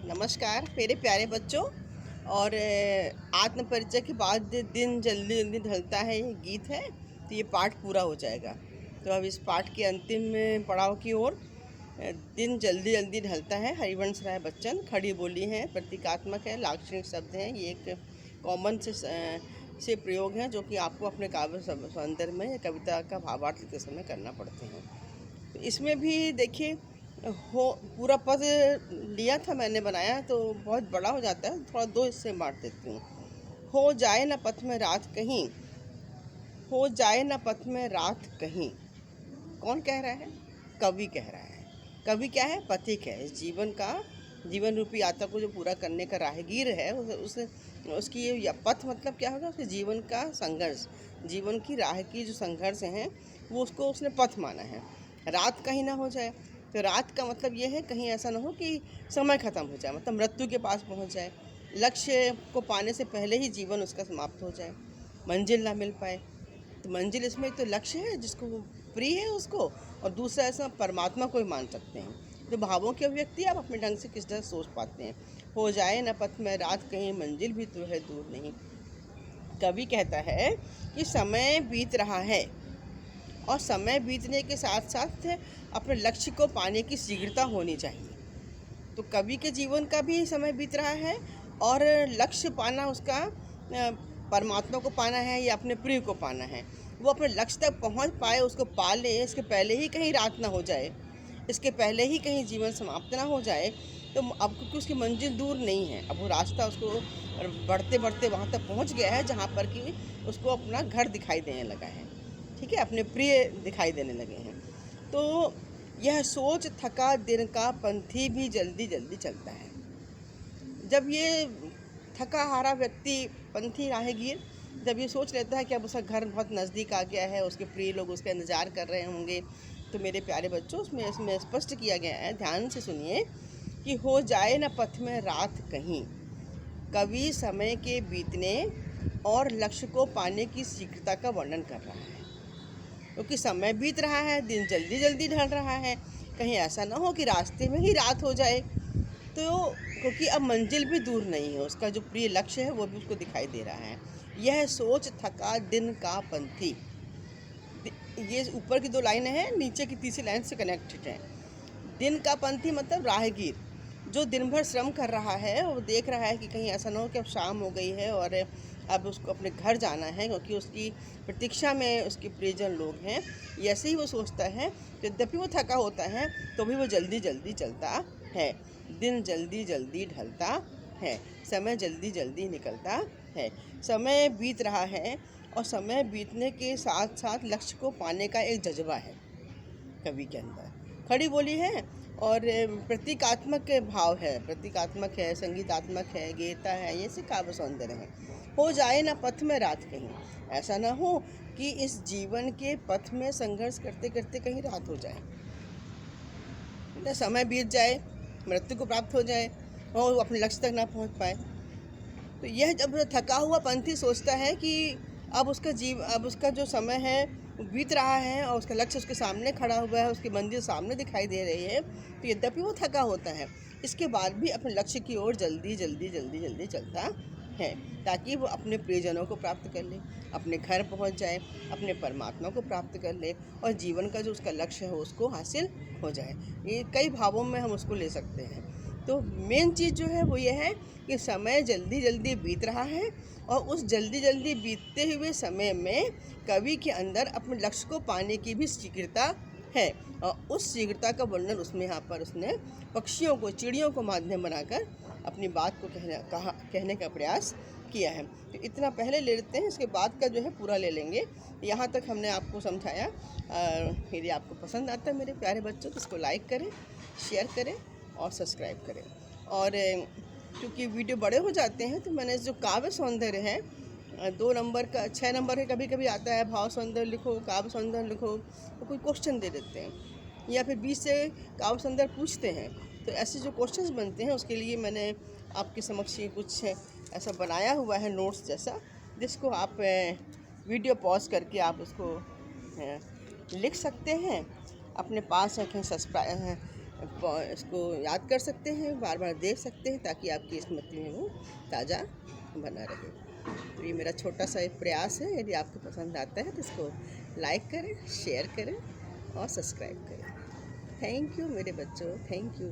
नमस्कार मेरे प्यारे बच्चों। और आत्म परिचय के बाद दिन जल्दी जल्दी ढलता है, ये गीत है। तो ये पाठ पूरा हो जाएगा। तो अब इस पाठ के अंतिम पड़ाव की ओर। दिन जल्दी जल्दी ढलता है, हरिवंश राय बच्चन। खड़ी बोली है, प्रतीकात्मक है, लाक्षणिक शब्द हैं। ये एक कॉमन से प्रयोग हैं जो कि आपको अपने काव्य सौंदर्य में कविता का भावार्थ लिखते समय करना पड़ते हैं। तो इसमें भी देखिए, हो पूरा पद लिया था मैंने, बनाया तो बहुत बड़ा हो जाता है, थोड़ा दो हिस्से में बांट देती हूँ। हो जाए न पथ में रात कहीं, हो जाए न पथ में रात कहीं। कौन कह रहा है? कवि कह रहा है। कवि क्या है? पथिक है। इस जीवन का, जीवन रूपी यात्रा को जो पूरा करने का राहगीर है, उसकी ये पथ मतलब क्या होगा? उसके जीवन का संघर्ष, जीवन की राह की जो संघर्ष हैं वो उसको उसने पथ माना है। रात कहीं ना हो जाए, तो रात का मतलब ये है कहीं ऐसा ना हो कि समय ख़त्म हो जाए, मतलब मृत्यु के पास पहुंच जाए, लक्ष्य को पाने से पहले ही जीवन उसका समाप्त हो जाए, मंजिल ना मिल पाए। तो मंजिल इसमें तो लक्ष्य है जिसको वो प्रिय है उसको, और दूसरा ऐसा परमात्मा को ही मान सकते हैं। तो भावों की अभिव्यक्ति आप अपने ढंग से किस तरह सोच पाते हैं। हो जाए न पथ में रात कहीं, मंजिल भी तो है दूर नहीं। कवि कहता है कि समय बीत रहा है, और समय बीतने के साथ साथ अपने लक्ष्य को पाने की शीघ्रता होनी चाहिए। तो कवि के जीवन का भी समय बीत रहा है, और लक्ष्य पाना उसका परमात्मा को पाना है या अपने प्रिय को पाना है। वो अपने लक्ष्य तक पहुंच पाए, उसको पा ले, इसके पहले ही कहीं रात ना हो जाए, इसके पहले ही कहीं जीवन समाप्त ना हो जाए। तो अब क्योंकि उसकी मंजिल दूर नहीं है, अब वो रास्ता उसको बढ़ते बढ़ते वहाँ तक पहुँच गया है जहाँ पर कि उसको अपना घर दिखाई देने लगा है। ठीक है, अपने प्रिय दिखाई देने लगे हैं। तो यह सोच थका दिन का पंथी भी जल्दी जल्दी चलता है। जब ये थका हारा व्यक्ति, पंथी राहगीर, जब ये सोच लेता है कि अब उसका घर बहुत नज़दीक आ गया है, उसके प्रिय लोग उसका इंतज़ार कर रहे होंगे, तो मेरे प्यारे बच्चों, इसमें स्पष्ट किया गया है, ध्यान से सुनिए, कि हो जाए न पथ में रात कहीं। कवि समय के बीतने और लक्ष्य को पाने की शीघ्रता का वर्णन कर रहा है। क्योंकि समय बीत रहा है, दिन जल्दी जल्दी ढल रहा है, कहीं ऐसा ना हो कि रास्ते में ही रात हो जाए। तो क्योंकि अब मंजिल भी दूर नहीं है, उसका जो प्रिय लक्ष्य है वो भी उसको दिखाई दे रहा है। यह सोच थका दिन का पंथी, ये ऊपर की दो लाइनें हैं, नीचे की तीसरी लाइन से कनेक्टेड है। दिन का पंथी मतलब राहगीर, जो दिन भर श्रम कर रहा है, वो देख रहा है कि कहीं ऐसा ना हो कि अब शाम हो गई है और अब उसको अपने घर जाना है, क्योंकि उसकी प्रतीक्षा में उसके प्रियजन लोग हैं। ऐसे ही वो सोचता है। यद्यपि वो थका होता है तो भी वो जल्दी जल्दी चलता है। दिन जल्दी जल्दी ढलता है, समय जल्दी जल्दी निकलता है। समय बीत रहा है, और समय बीतने के साथ साथ लक्ष्य को पाने का एक जज्बा है कवि के अंदर। खड़ी बोली है, और प्रतीकात्मक भाव है, प्रतीकात्मक है, संगीतात्मक है, गीता है, ये से काव्य सौंदर्य है। हो जाए ना पथ में रात कहीं, ऐसा ना हो कि इस जीवन के पथ में संघर्ष करते करते कहीं रात हो जाए, मतलब समय बीत जाए, मृत्यु को प्राप्त हो जाए और वो अपने लक्ष्य तक ना पहुंच पाए। तो यह जब थका हुआ पंथी सोचता है कि अब उसका जो समय है बीत रहा है, और उसका लक्ष्य उसके सामने खड़ा हुआ है, उसकी मंजिल सामने दिखाई दे रही है, तो यद्यपि वो थका होता है, इसके बाद भी अपने लक्ष्य की ओर जल्दी जल्दी जल्दी जल्दी चलता है, ताकि वो अपने प्रियजनों को प्राप्त कर ले, अपने घर पहुंच जाए, अपने परमात्मा को प्राप्त कर ले, और जीवन का जो उसका लक्ष्य है उसको हासिल हो जाए। ये कई भावों में हम उसको ले सकते हैं। तो मेन चीज़ जो है वो ये है कि समय जल्दी जल्दी बीत रहा है, और उस जल्दी जल्दी बीतते हुए समय में कवि के अंदर अपने लक्ष्य को पाने की भी शीघ्रता है, और उस शीघ्रता का वर्णन उसमें यहाँ पर उसने पक्षियों को, चिड़ियों को माध्यम बनाकर अपनी बात को कहने का प्रयास किया है। तो इतना पहले ले लेते हैं, इसके बाद का जो है पूरा ले लेंगे। यहाँ तक हमने आपको समझाया। यदि आपको पसंद आता है मेरे प्यारे बच्चों, तो इसको लाइक करें, शेयर करें और सब्सक्राइब करें। और क्योंकि वीडियो बड़े हो जाते हैं, तो मैंने जो काव्य सौंदर्य है 2 नंबर का, 6 नंबर के कभी कभी आता है, भाव सौंदर्य लिखो, काव्य सौंदर्य लिखो, तो कोई क्वेश्चन दे देते हैं, या फिर बीच से काव्य सौंदर्य पूछते हैं। तो ऐसे जो क्वेश्चंस बनते हैं उसके लिए मैंने आपके समक्ष ये कुछ ऐसा बनाया हुआ है, नोट्स जैसा, जिसको आप वीडियो पॉज करके आप उसको लिख सकते हैं, अपने पास रखें, इसको याद कर सकते हैं, बार बार देख सकते हैं, ताकि आपकी स्मृति में वो ताज़ा बना रहे। तो ये मेरा छोटा सा एक प्रयास है। यदि आपको पसंद आता है तो इसको लाइक करें, शेयर करें और सब्सक्राइब करें। थैंक यू मेरे बच्चों, थैंक यू।